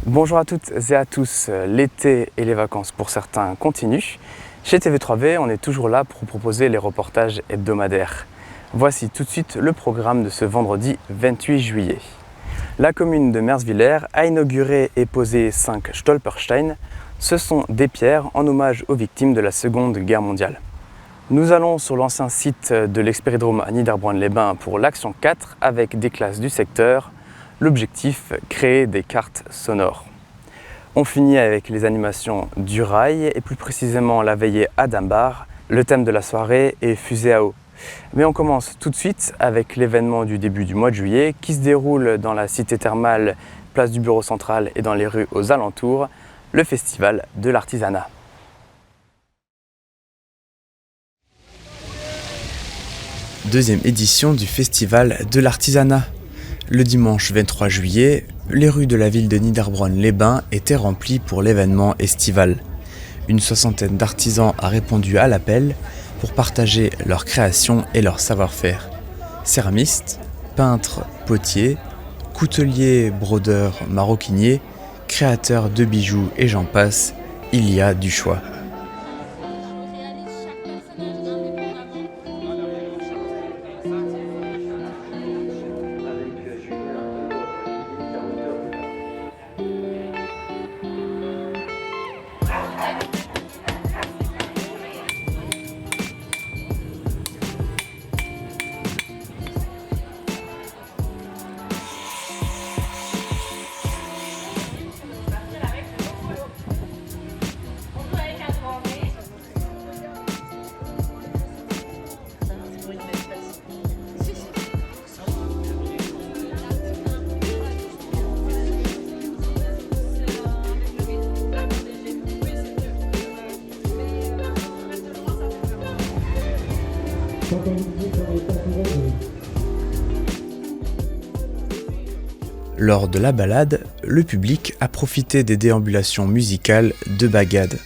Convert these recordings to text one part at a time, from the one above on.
Bonjour à toutes et à tous, l'été et les vacances pour certains continuent. Chez TV3V, on est toujours là pour vous proposer les reportages hebdomadaires. Voici tout de suite le programme de ce vendredi 28 juillet. La commune de Merswiller a inauguré et posé 5 Stolpersteine. Ce sont des pierres en hommage aux victimes de la Seconde Guerre mondiale. Nous allons sur l'ancien site de l'expéridrome à Niederbronn-les-Bains pour l'action 4 avec des classes du secteur. L'objectif, créer des cartes sonores. On finit avec les animations du rail et plus précisément la veillée à Dambar. Le thème de la soirée est fusée à eau. Mais on commence tout de suite avec l'événement du début du mois de juillet qui se déroule dans la cité thermale, place du bureau central et dans les rues aux alentours, le festival de l'artisanat. Deuxième édition du festival de l'artisanat. Le dimanche 23 juillet, les rues de la ville de Niederbronn-les-Bains étaient remplies pour l'événement estival. Une soixantaine d'artisans a répondu à l'appel pour partager leurs créations et leur savoir-faire. Céramistes, peintres, potiers, couteliers, brodeurs, maroquiniers, créateurs de bijoux et j'en passe, il y a du choix. Lors de la balade, le public a profité des déambulations musicales de Bagad.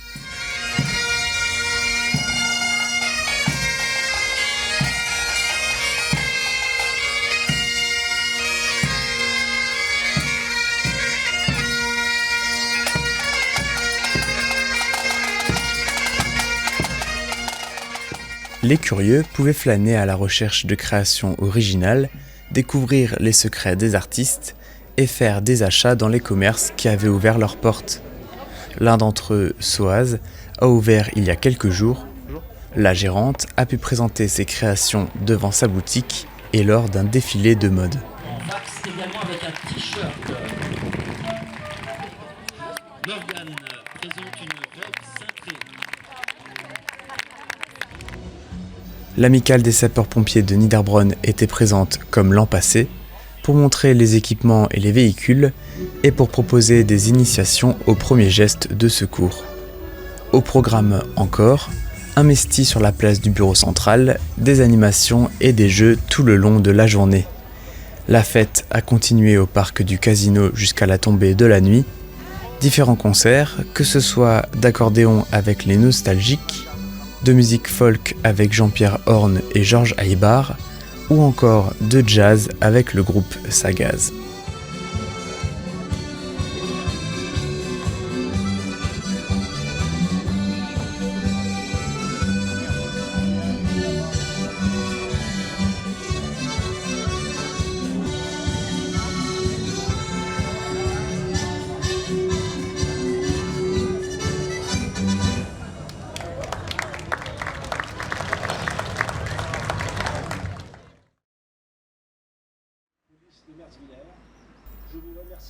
Les curieux pouvaient flâner à la recherche de créations originales, découvrir les secrets des artistes et faire des achats dans les commerces qui avaient ouvert leurs portes. L'un d'entre eux, Soaz, a ouvert il y a quelques jours. La gérante a pu présenter ses créations devant sa boutique et lors d'un défilé de mode. On max également avec un t-shirt. Morgane présente une robe cintrée. L'amicale des sapeurs-pompiers de Niederbronn était présente comme l'an passé pour montrer les équipements et les véhicules et pour proposer des initiations aux premiers gestes de secours. Au programme encore, un mesti sur la place du bureau central, des animations et des jeux tout le long de la journée. La fête a continué au parc du Casino jusqu'à la tombée de la nuit. Différents concerts, que ce soit d'accordéon avec les Nostalgiques, de musique folk avec Jean-Pierre Horn et Georges Aïbar, ou encore de jazz avec le groupe Sagaz.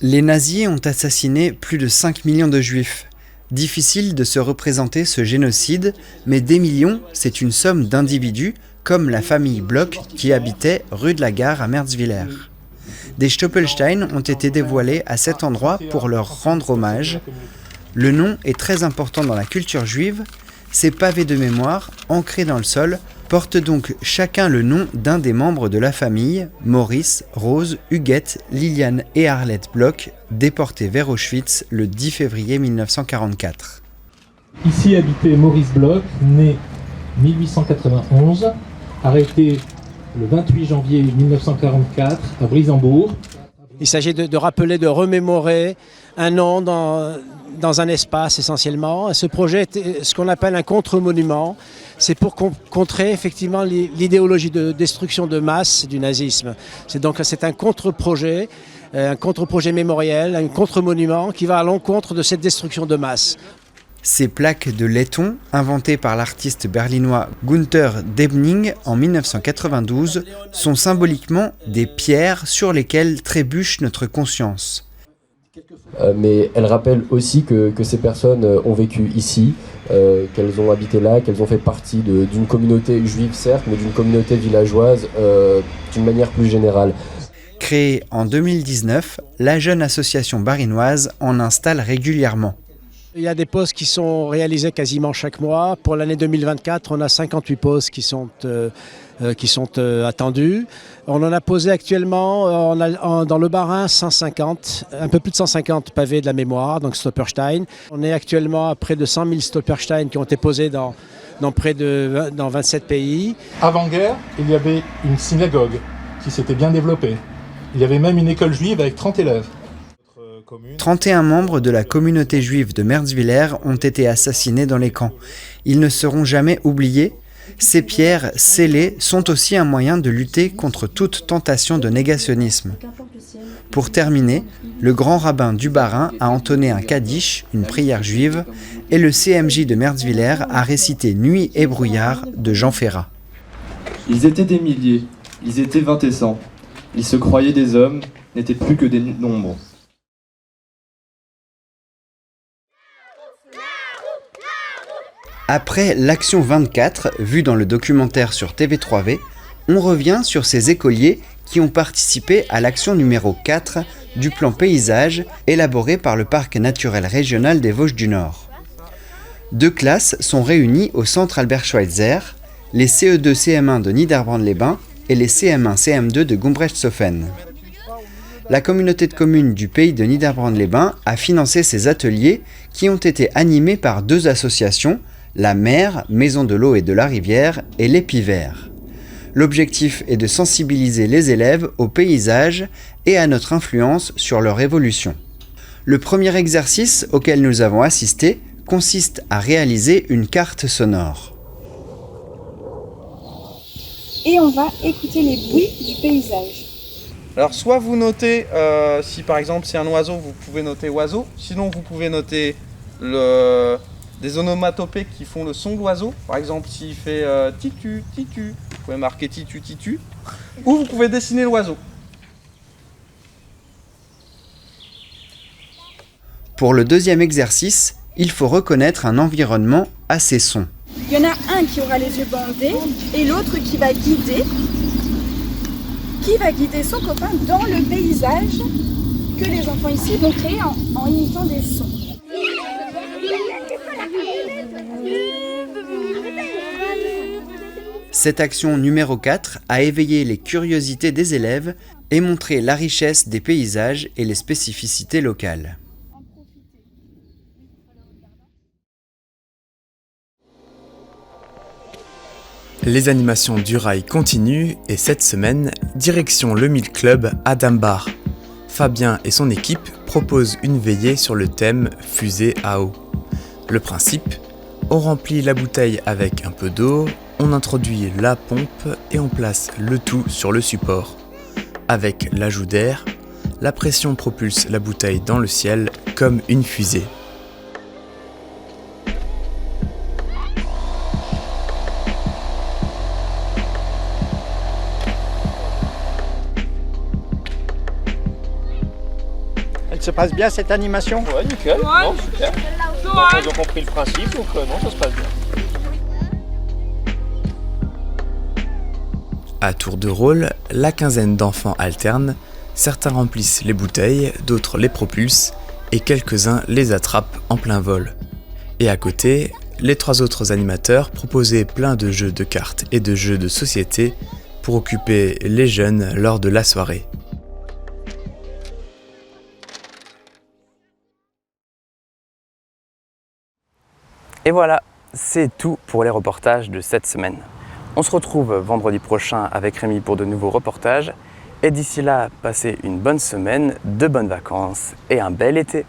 Les nazis ont assassiné plus de 5 millions de juifs. Difficile de se représenter ce génocide, mais des millions, c'est une somme d'individus, comme la famille Bloch qui habitait rue de la Gare à Merswiller. Des Stoppelstein ont été dévoilés à cet endroit pour leur rendre hommage. Le nom est très important dans la culture juive. Ces pavés de mémoire, ancrés dans le sol, portent donc chacun le nom d'un des membres de la famille, Maurice, Rose, Huguette, Liliane et Arlette Bloch, déportés vers Auschwitz le 10 février 1944. Ici habitait Maurice Bloch, né 1891, arrêté le 28 janvier 1944 à Brisembourg Il s'agit de rappeler, de remémorer un nom dans un espace essentiellement. Et ce projet est ce qu'on appelle un contre-monument. C'est pour contrer effectivement l'idéologie de destruction de masse du nazisme. C'est un contre-projet mémoriel, un contre-monument qui va à l'encontre de cette destruction de masse. Ces plaques de laiton, inventées par l'artiste berlinois Günther Debning en 1992, sont symboliquement des pierres sur lesquelles trébuche notre conscience. Mais elles rappellent aussi que ces personnes ont vécu ici, qu'elles ont habité là, qu'elles ont fait partie d'une communauté juive certes, mais d'une communauté villageoise d'une manière plus générale. Créée en 2019, la jeune association barinoise en installe régulièrement. Il y a des pauses qui sont réalisées quasiment chaque mois. Pour l'année 2024, on a 58 pauses qui sont attendues. On en a posé actuellement dans le Bas-Rhin 150, un peu plus de 150 pavés de la mémoire, donc Stolperstein. On est actuellement à près de 100 000 Stolperstein qui ont été posés dans 27 pays. Avant-guerre, il y avait une synagogue qui s'était bien développée. Il y avait même une école juive avec 30 élèves. 31 membres de la communauté juive de Merzwiller ont été assassinés dans les camps. Ils ne seront jamais oubliés. Ces pierres scellées sont aussi un moyen de lutter contre toute tentation de négationnisme. Pour terminer, le grand rabbin du Bas-Rhin a entonné un kaddish, une prière juive, et le CMJ de Merzwiller a récité Nuit et brouillard de Jean Ferrat. Ils étaient des milliers, ils étaient 20 et 100. Ils se croyaient des hommes, n'étaient plus que des nombres. Après l'Action 24, vue dans le documentaire sur TV3V, on revient sur ces écoliers qui ont participé à l'action numéro 4 du plan paysage élaboré par le Parc naturel régional des Vosges du Nord. 2 classes sont réunies au centre Albert Schweitzer, les CE2-CM1 de Niederbrand-les-Bains et les CM1-CM2 de Gumbrecht-Soffen. La communauté de communes du pays de Niederbrand-les-Bains a financé ces ateliers qui ont été animés par 2 associations, la Mer, Maison de l'eau et de la rivière, et l'Épivert. L'objectif est de sensibiliser les élèves au paysage et à notre influence sur leur évolution. Le premier exercice auquel nous avons assisté consiste à réaliser une carte sonore. Et on va écouter les bruits du paysage. Alors soit vous notez, si par exemple c'est un oiseau, vous pouvez noter oiseau, sinon vous pouvez noter des onomatopées qui font le son de l'oiseau. Par exemple, s'il fait titu, titu, vous pouvez marquer titu, titu. Ou vous pouvez dessiner l'oiseau. Pour le deuxième exercice, il faut reconnaître un environnement à ces sons. Il y en a un qui aura les yeux bandés et l'autre qui va guider son copain dans le paysage que les enfants ici vont créer en imitant des sons. Cette action numéro 4 a éveillé les curiosités des élèves et montré la richesse des paysages et les spécificités locales. Les animations du rail continuent et cette semaine, direction le Mille Club à Dambar. Fabien et son équipe proposent une veillée sur le thème fusée à eau. Le principe, on remplit la bouteille avec un peu d'eau, on introduit la pompe et on place le tout sur le support. Avec l'ajout d'air, la pression propulse la bouteille dans le ciel comme une fusée. Elle se passe bien cette animation? Ouais, nickel. Ouais. Non, super. Ils ont compris le principe, donc non, ça se passe bien. À tour de rôle, la quinzaine d'enfants alternent, certains remplissent les bouteilles, d'autres les propulsent et quelques-uns les attrapent en plein vol. Et à côté, les 3 autres animateurs proposaient plein de jeux de cartes et de jeux de société pour occuper les jeunes lors de la soirée. Et voilà, c'est tout pour les reportages de cette semaine. On se retrouve vendredi prochain avec Rémi pour de nouveaux reportages. Et d'ici là, passez une bonne semaine, de bonnes vacances et un bel été.